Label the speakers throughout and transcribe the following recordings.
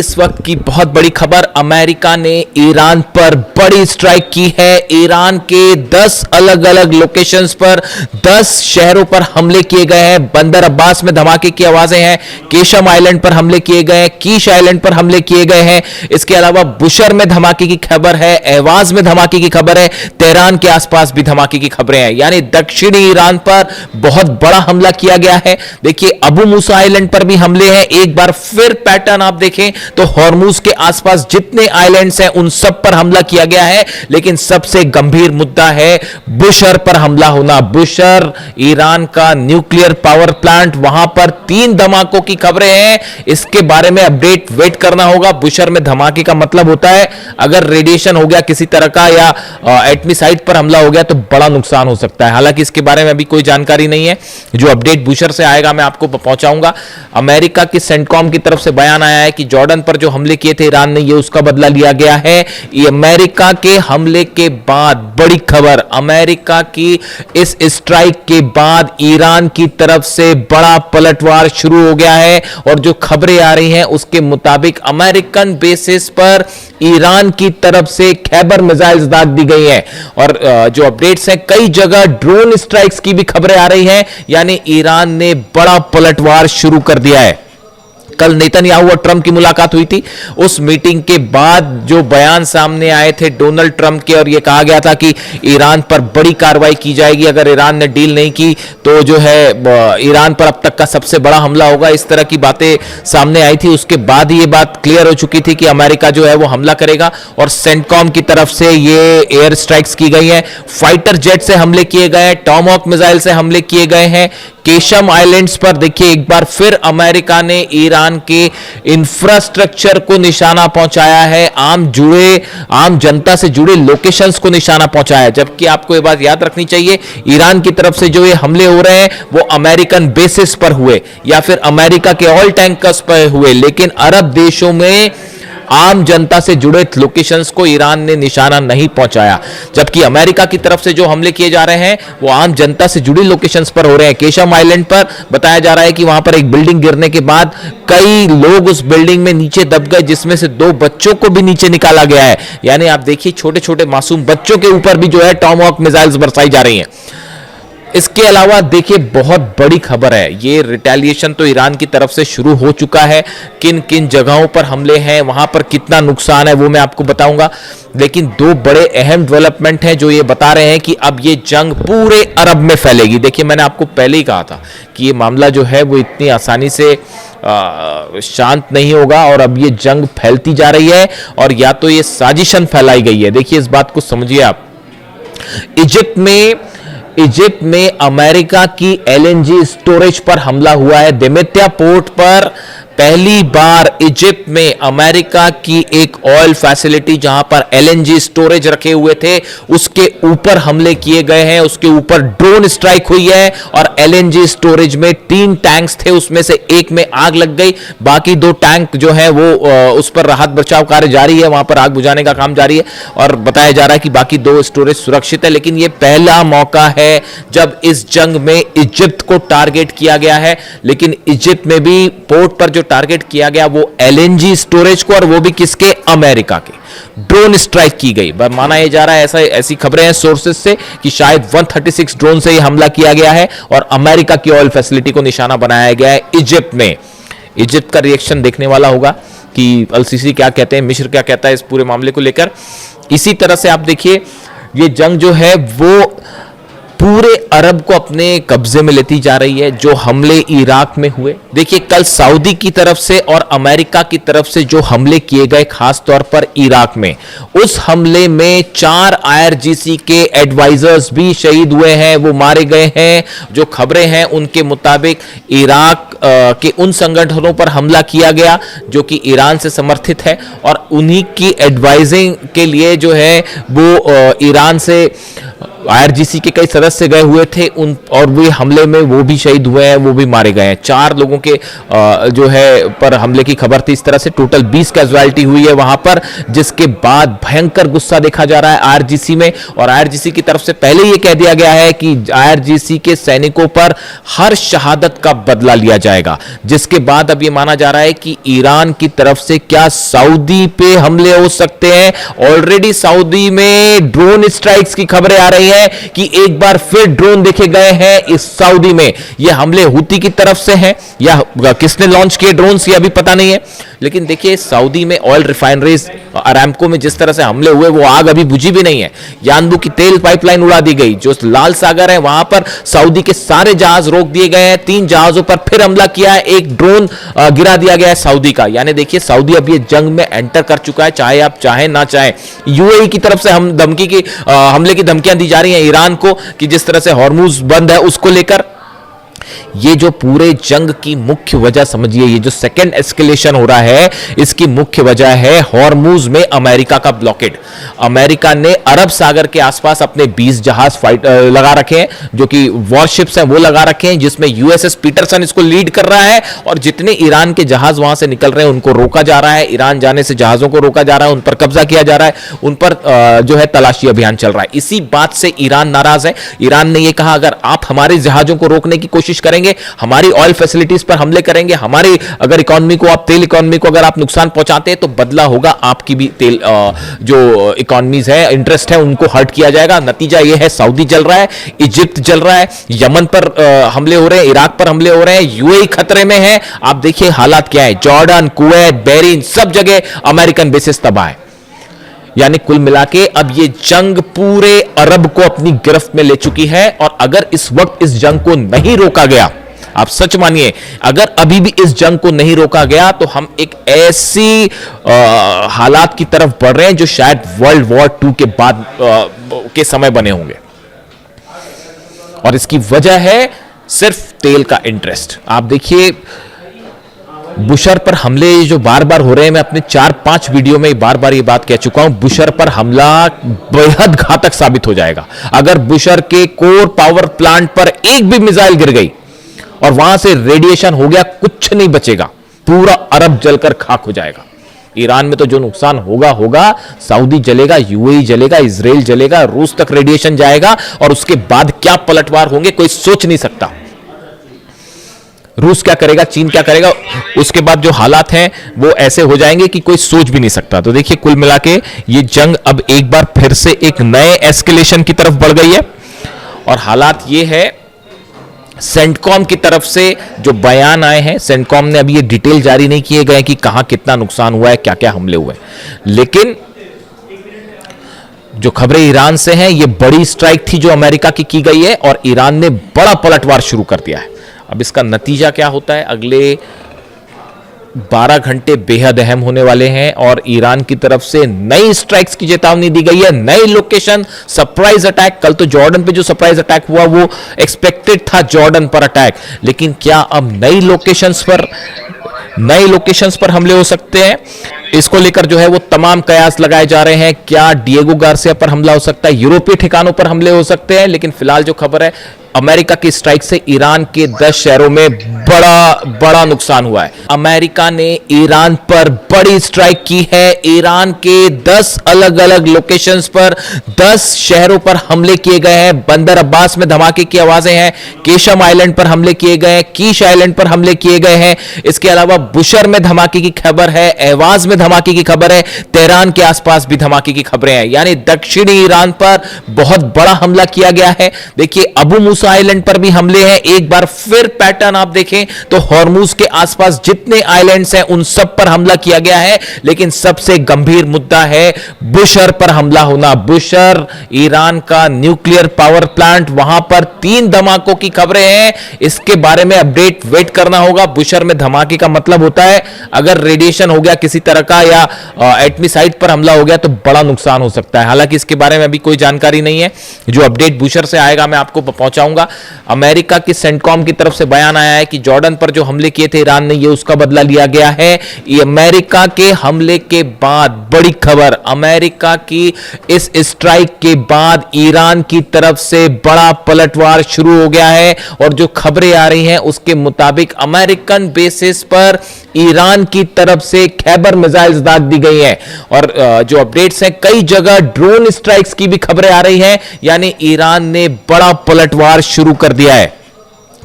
Speaker 1: इस वक्त की बहुत बड़ी खबर, अमेरिका ने ईरान पर बड़ी स्ट्राइक की है। ईरान के 10 अलग अलग लोकेशंस पर 10 शहरों पर हमले किए गए हैं। बंदर अब्बास में धमाके की आवाजें हैं, केशम आइलैंड पर हमले किए गए हैं, कीश आइलैंड पर हमले किए गए हैं। इसके अलावा बुशर में धमाके की खबर है, एवाज में धमाके की खबर है, तेहरान के आसपास भी धमाके की खबरें हैं। यानी दक्षिणी ईरान पर बहुत बड़ा हमला किया गया है। देखिए, अबू मूसा आइलैंड पर भी हमले हैं। एक बार फिर पैटर्न आप देखें तो हॉर्मुज के आसपास जितने आइलैंड्स हैं उन सब पर हमला किया गया है। लेकिन सबसे गंभीर मुद्दा है बुशर पर हमला होना। बुशर ईरान का न्यूक्लियर पावर प्लांट, वहां पर 3 धमाकों की खबरें हैं। इसके बारे में अपडेट वेट करना होगा। बुशर में धमाके का मतलब होता है अगर रेडिएशन हो गया किसी तरह का या एटमी साइट पर हमला हो गया तो बड़ा नुकसान हो सकता है। हालांकि इसके बारे में अभी कोई जानकारी नहीं है। जो अपडेट बुशर से आएगा मैं आपको पहुंचाऊंगा। अमेरिका की सेंटकॉम की तरफ से बयान आया है कि जॉर्डन पर जो हमले किए थे ईरान ने, ये उसका बदला लिया गया है। ये अमेरिका के हमले के बाद बड़ी खबर, अमेरिका की इस स्ट्राइक के बाद ईरान की तरफ से बड़ा पलटवार शुरू हो गया है। और जो खबरें आ रही हैं उसके मुताबिक अमेरिकन बेसिस पर ईरान की तरफ से खैबर मिसाइल्स दाग दी गई हैं। और जो अपडेट्स हैं, कई जगह ड्रोन स्ट्राइक्स की भी खबरें आ रही हैं। यानी ईरान ने बड़ा पलटवार शुरू कर दिया है। कल नेतन्याहू और ट्रंप की मुलाकात हुई थी। उस मीटिंग के बाद जो बयान सामने आए थे डोनाल्ड ट्रंप के, और यह कहा गया था कि ईरान पर बड़ी कार्रवाई की जाएगी। अगर ईरान ने डील नहीं की तो जो है ईरान पर अब तक का सबसे बड़ा हमला होगा। इस तरह की बातें सामने आई थी। उसके बाद ये बात क्लियर हो चुकी थी कि अमेरिका जो है वो हमला करेगा। और सेंटकॉम की तरफ से ये एयर स्ट्राइक्स की गई हैं, फाइटर जेट से हमले किए गए हैं, टॉमहॉक मिसाइल से हमले किए गए हैं। केशम आइलैंड्स पर देखिए एक बार फिर अमेरिका ने ईरान के इंफ्रास्ट्रक्चर को निशाना पहुंचाया है। आम जनता से जुड़े लोकेशंस को निशाना पहुंचाया है। जबकि आपको यह बात याद रखनी चाहिए, ईरान की तरफ से जो ये हमले हो रहे हैं वो अमेरिकन बेसिस पर हुए या फिर अमेरिका के ऑयल टैंकर्स पर हुए। लेकिन अरब देशों में आम जनता से जुड़े लोकेशंस को ईरान ने निशाना नहीं पहुंचाया। जबकि अमेरिका की तरफ से जो हमले किए जा रहे हैं वो आम जनता से जुड़ी लोकेशंस पर हो रहे हैं। केशम आइलैंड पर बताया जा रहा है कि वहां पर एक बिल्डिंग गिरने के बाद कई लोग उस बिल्डिंग में नीचे दब गए, जिसमें से 2 बच्चों को भी नीचे निकाला गया है। यानी आप देखिए, छोटे छोटे मासूम बच्चों के ऊपर भी जो है टॉमहॉक मिसाइल्स बरसाई जा रही हैं। इसके अलावा देखिए, बहुत बड़ी खबर है, ये रिटेलिएशन तो ईरान की तरफ से शुरू हो चुका है। किन किन जगहों पर हमले हैं, वहां पर कितना नुकसान है, वो मैं आपको बताऊंगा। लेकिन 2 बड़े अहम डेवलपमेंट हैं जो ये बता रहे हैं कि अब ये जंग पूरे अरब में फैलेगी। देखिए, मैंने आपको पहले ही कहा था कि ये मामला जो है वो इतनी आसानी से शांत नहीं होगा और अब ये जंग फैलती जा रही है और या तो ये साजिशन फैलाई गई है। देखिए, इस बात को समझिए आप। इजिप्ट में अमेरिका की एलएनजी स्टोरेज पर हमला हुआ है। देमेत्या पोर्ट पर पहली बार इजिप्ट में अमेरिका की एक ऑयल फैसिलिटी जहां पर एलएनजी स्टोरेज रखे हुए थे उसके ऊपर हमले किए गए हैं। उसके ऊपर ड्रोन स्ट्राइक हुई है और एलएनजी स्टोरेज में 3 टैंक्स थे, उसमें से एक में आग लग गई। बाकी 2 टैंक जो है वो उस पर राहत बचाव कार्य जारी है, वहां पर आग बुझाने का काम जारी है और बताया जा रहा है कि बाकी 2 स्टोरेज सुरक्षित है। लेकिन यह पहला मौका है जब इस जंग में इजिप्ट को टारगेट किया गया है। लेकिन इजिप्ट में भी पोर्ट पर जो टारगेट किया गया वो एलएनजी स्टोरेज को, और वो भी किसके? अमेरिका के। ड्रोन स्ट्राइक की गई। माना यह जा रहा है, ऐसी खबरें हैं सोर्सेस से कि शायद 136 ड्रोन से यह हमला किया गया है और अमेरिका की ऑयल फैसिलिटी को निशाना बनाया गया है इजिप्ट में। इजिप्ट का रिएक्शन देखने वाला होगा कि अल-सीसी क्या कहते हैं, मिस्र क्या कहता है इस पूरे मामले को लेकर। इसी तरह से आप देखिए, ये जंग जो है वो पूरे अरब को अपने कब्जे में लेती जा रही है। जो हमले इराक में हुए, देखिए कल सऊदी की तरफ से और अमेरिका की तरफ से जो हमले किए गए, खास तौर पर इराक में, उस हमले में 4 आईआरजीसी के एडवाइजर्स भी शहीद हुए हैं, वो मारे गए हैं। जो खबरें हैं उनके मुताबिक इराक के उन संगठनों पर हमला किया गया जो कि ईरान से समर्थित है और उन्हीं की एडवाइजिंग के लिए जो है वो ईरान से आईआरजीसी के कई सदस्य गए हुए थे उन, और वे हमले में वो भी शहीद हुए हैं, वो भी मारे गए हैं। 4 लोगों के जो है पर हमले की खबर थी। इस तरह से टोटल 20 कैजुअलिटी हुई है वहां पर, जिसके बाद भयंकर गुस्सा देखा जा रहा है आईआरजीसी में। और आईआरजीसी की तरफ से पहले ये कह दिया गया है कि आईआरजीसी के सैनिकों पर हर शहादत का बदला लिया जाएगा। जिसके बाद अब ये माना जा रहा है कि ईरान की तरफ से क्या सऊदी पे हमले हो सकते हैं। ऑलरेडी सऊदी में ड्रोन स्ट्राइक्स की खबरें आ रही है कि एक बार फिर ड्रोन देखे गए हैं इस सऊदी में। यह हमले हुती की तरफ से हैं या किसने लॉन्च किए ड्रोन्स, ये अभी पता नहीं है। लेकिन देखिए सऊदी में ऑयल रिफाइनरीज अरामको में जिस तरह से हमले हुए, वो आग अभी बुझी भी नहीं है। यानबू की तेल पाइपलाइन उड़ा दी गई। जो लाल सागर है वहां पर सऊदी के सारे जहाज रोक दिए गए हैं। 3 जहाजों पर फिर हमला किया है। एक ड्रोन गिरा दिया गया है सऊदी का। यानी देखिए सऊदी अब ये जंग में एंटर कर चुका है, चाहे आप चाहे ना चाहे। यूएई की तरफ से हम धमकी की हमले की धमकियां दी जा रही हैं ईरान को कि जिस तरह से हॉर्मुज बंद है उसको लेकर। ये जो पूरे जंग की मुख्य वजह समझिए, ये जो सेकेंड एस्केलेशन हो रहा है इसकी मुख्य वजह है हॉर्मुज में अमेरिका का ब्लॉकेड। अमेरिका ने अरब सागर के आसपास अपने 20 जहाज फाइट लगा रखे हैं, जो कि वॉरशिप्स हैं वो लगा रखे हैं, जिसमें यूएसएस पीटरसन इसको लीड कर रहा है। और जितने ईरान के जहाज वहां से निकल रहे हैं उनको रोका जा रहा है। ईरान जाने से जहाजों को रोका जा रहा है, उन पर कब्जा किया जा रहा है, उन पर जो है तलाशी अभियान चल रहा है। इसी बात से ईरान नाराज है। ईरान ने यह कहा अगर आप हमारे जहाजों को रोकने की कोशिश करेंगे, हमारी ऑयल फैसिलिटीज पर हमले करेंगे, हमारी अगर इकोनॉमी को, आप तेल इकोनॉमी को अगर आप नुकसान पहुंचाते हैं तो बदला होगा, आपकी भी तेल जो इकोनॉमीज है, इंटरेस्ट है, उनको हर्ट किया जाएगा। नतीजा यह है सऊदी जल रहा है, इजिप्ट जल रहा है, यमन पर हमले हो रहे हैं, इराक पर हमले हो रहे हैं, यूएई खतरे में है। आप देखिए हालात क्या है, जॉर्डन, कुवैत, बहरीन, सब जगह अमेरिकन बेसिस तबाह है। यानी कुल मिला के अब ये जंग पूरे अरब को अपनी गिरफ्त में ले चुकी है। और अगर इस वक्त इस जंग को नहीं रोका गया, आप सच मानिए, अगर अभी भी इस जंग को नहीं रोका गया तो हम एक ऐसी हालात की तरफ बढ़ रहे हैं जो शायद वर्ल्ड वॉर 2 के बाद के समय बने होंगे। और इसकी वजह है सिर्फ तेल का इंटरेस्ट। आप देखिए बुशर पर हमले जो बार बार हो रहे हैं, मैं अपने 4-5 वीडियो में बार बार ये बात कह चुका हूं, बुशर पर हमला बेहद घातक साबित हो जाएगा। अगर बुशर के कोर पावर प्लांट पर एक भी मिसाइल गिर गई और वहां से रेडिएशन हो गया, कुछ नहीं बचेगा, पूरा अरब जलकर खाक हो जाएगा। ईरान में तो जो नुकसान होगा, सऊदी जलेगा, यूएई जलेगा, इजराइल जलेगा, रूस तक रेडिएशन जाएगा। और उसके बाद क्या पलटवार होंगे कोई सोच नहीं सकता। रूस क्या करेगा, चीन क्या करेगा, उसके बाद जो हालात हैं वो ऐसे हो जाएंगे कि कोई सोच भी नहीं सकता। तो देखिए कुल मिला के ये जंग अब एक बार फिर से एक नए एस्केलेशन की तरफ बढ़ गई है। और हालात ये है, सेंटकॉम की तरफ से जो बयान आए हैं, सेंटकॉम ने अभी ये डिटेल जारी नहीं किए गए कि कहां कितना नुकसान हुआ है, क्या क्या हमले हुए, लेकिन जो खबरें ईरान से हैं, ये बड़ी स्ट्राइक थी जो अमेरिका की गई है और ईरान ने बड़ा पलटवार शुरू कर दिया है। अब इसका नतीजा क्या होता है, अगले 12 घंटे बेहद अहम होने वाले हैं। और ईरान की तरफ से नई स्ट्राइक्स की चेतावनी दी गई है, नई लोकेशन, सरप्राइज अटैक। कल तो जॉर्डन पे जो सरप्राइज अटैक हुआ वो एक्सपेक्टेड था, जॉर्डन पर अटैक, लेकिन क्या अब नई लोकेशंस पर हमले हो सकते हैं? इसको लेकर जो है वो तमाम कयास लगाए जा रहे हैं। क्या डिएगो गार्सिया पर हमला हो सकता है, यूरोपीय ठिकानों पर हमले हो सकते हैं? लेकिन फिलहाल जो खबर है, अमेरिका की स्ट्राइक से ईरान के 10 शहरों में बड़ा नुकसान हुआ है। अमेरिका ने ईरान पर बड़ी स्ट्राइक की है। ईरान के 10 अलग अलग लोकेशंस पर 10 शहरों पर हमले किए गए हैं। बंदर अब्बास में धमाके की आवाजें हैं, केशम आइलैंड पर हमले किए गए हैं, कीश आइलैंड पर हमले किए गए हैं। इसके अलावा बुशर में धमाके की खबर है, एहवाज में धमाके की खबर है, तेहरान के आसपास भी धमाके की खबरें हैं। यानी दक्षिणी ईरान पर बहुत बड़ा हमला किया गया है। देखिए अबू मूसा आइलैंड पर भी हमले हैं। एक बार फिर पैटर्न आप देखें तो हॉर्मुज के आसपास जितने आइलैंड्स हैं उन सब पर हमला किया गया है। लेकिन सबसे गंभीर मुद्दा है बुशर पर हमला होना। बुशर ईरान का न्यूक्लियर पावर प्लांट, वहां पर 3 धमाकों की खबरें हैं। इसके बारे में अपडेट वेट करना होगा। बुशर में धमाके का मतलब होता है अगर रेडिएशन हो गया किसी तरह का या एटमी साइट पर हमला हो गया तो बड़ा नुकसान हो सकता है। हालांकि इसके बारे में अभी कोई जानकारी नहीं है। जो अपडेट बुशर से आएगा मैं आपको पहुंचाऊंगा। बताऊंगा। अमेरिका की सेंटकॉम की तरफ से बयान आया है कि जॉर्डन पर जो हमले किए थे ईरान ने, ये उसका बदला लिया गया है। ये अमेरिका के हमले के बाद बड़ी खबर, अमेरिका की इस स्ट्राइक के बाद ईरान की तरफ से बड़ा पलटवार शुरू हो गया है और जो खबरें आ रही हैं उसके मुताबिक अमेरिकन बेसिस पर ईरान की तरफ से खैबर मिसाइल्स दाग दी गई हैं और जो अपडेट्स हैं कई जगह ड्रोन स्ट्राइक्स की भी खबरें आ रही हैं, यानी ईरान ने बड़ा पलटवार शुरू कर दिया है।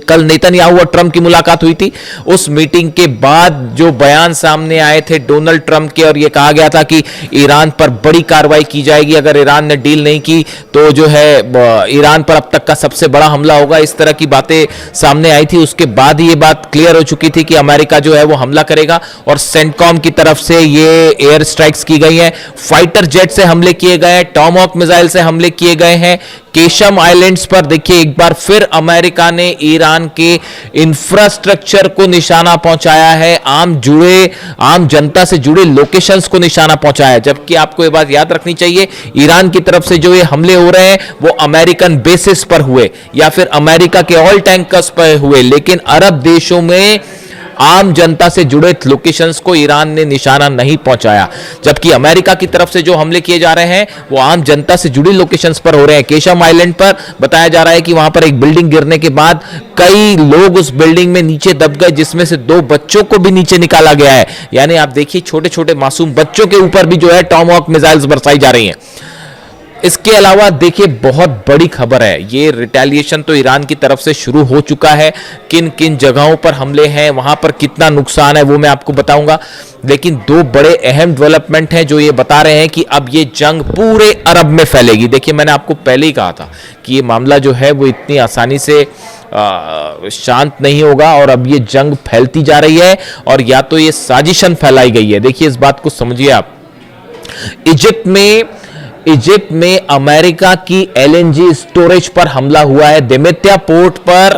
Speaker 1: कल नेतन्याहू और ट्रंप की मुलाकात हुई थी। उस मीटिंग के बाद जो बयान सामने आए थे डोनाल्ड ट्रंप के, और यह कहा गया था कि ईरान पर बड़ी कार्रवाई की जाएगी, अगर ईरान ने डील नहीं की तो जो है ईरान पर अब तक का सबसे बड़ा हमला होगा। इस तरह की बातें सामने आई थी। उसके बाद ही ये बात क्लियर हो चुकी थी कि अमेरिका जो है वो हमला करेगा और सेंटकॉम की तरफ से ये एयर स्ट्राइक्स की गई हैं, फाइटर जेट से हमले किए गए हैं, टॉमहॉक मिसाइल से हमले किए गए हैं। केशम आइलैंड्स पर देखिए एक बार फिर अमेरिका ने ईरान के इंफ्रास्ट्रक्चर को निशाना पहुंचाया है, आम जनता से जुड़े लोकेशंस को निशाना पहुंचाया है। जबकि आपको ये बात याद रखनी चाहिए, ईरान की तरफ से जो ये हमले हो रहे हैं वो अमेरिकन बेसिस पर हुए या फिर अमेरिका के ऑयल टैंकर्स पर हुए, लेकिन अरब देशों में आम जनता से जुड़े लोकेशंस को ईरान ने निशाना नहीं पहुंचाया। जबकि अमेरिका की तरफ से जो हमले किए जा रहे हैं वो आम जनता से जुड़ी लोकेशंस पर हो रहे हैं। केशम आइलैंड पर बताया जा रहा है कि वहां पर एक बिल्डिंग गिरने के बाद कई लोग उस बिल्डिंग में नीचे दब गए, जिसमें से 2 बच्चों को भी नीचे निकाला गया है। यानी आप देखिए छोटे छोटे मासूम बच्चों के ऊपर भी जो है टॉमहॉक मिसाइल्स बरसाई जा रही हैं। इसके अलावा देखिए बहुत बड़ी खबर है, ये रिटेलिएशन तो ईरान की तरफ से शुरू हो चुका है। किन किन जगहों पर हमले हैं, वहां पर कितना नुकसान है वो मैं आपको बताऊंगा। लेकिन 2 बड़े अहम डेवलपमेंट हैं जो ये बता रहे हैं कि अब ये जंग पूरे अरब में फैलेगी। देखिए मैंने आपको पहले ही कहा था कि ये मामला जो है वो इतनी आसानी से शांत नहीं होगा और अब ये जंग फैलती जा रही है और या तो ये साजिशन फैलाई गई है। देखिए इस बात को समझिए आप। इजिप्ट में अमेरिका की एलएनजी स्टोरेज पर हमला हुआ है। देमेत्या पोर्ट पर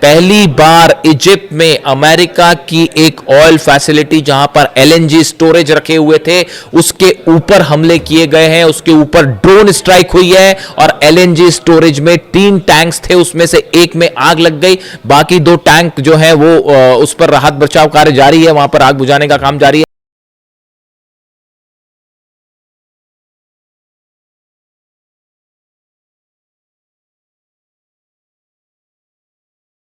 Speaker 1: पहली बार इजिप्ट में अमेरिका की एक ऑयल फैसिलिटी जहां पर एलएनजी स्टोरेज रखे हुए थे उसके ऊपर हमले किए गए हैं। उसके ऊपर ड्रोन स्ट्राइक हुई है और एलएनजी स्टोरेज में 3 टैंक्स थे, उसमें से एक में आग लग गई, बाकी 2 टैंक जो है वो उस पर राहत बचाव कार्य जारी है, वहां पर आग बुझाने का काम जारी है।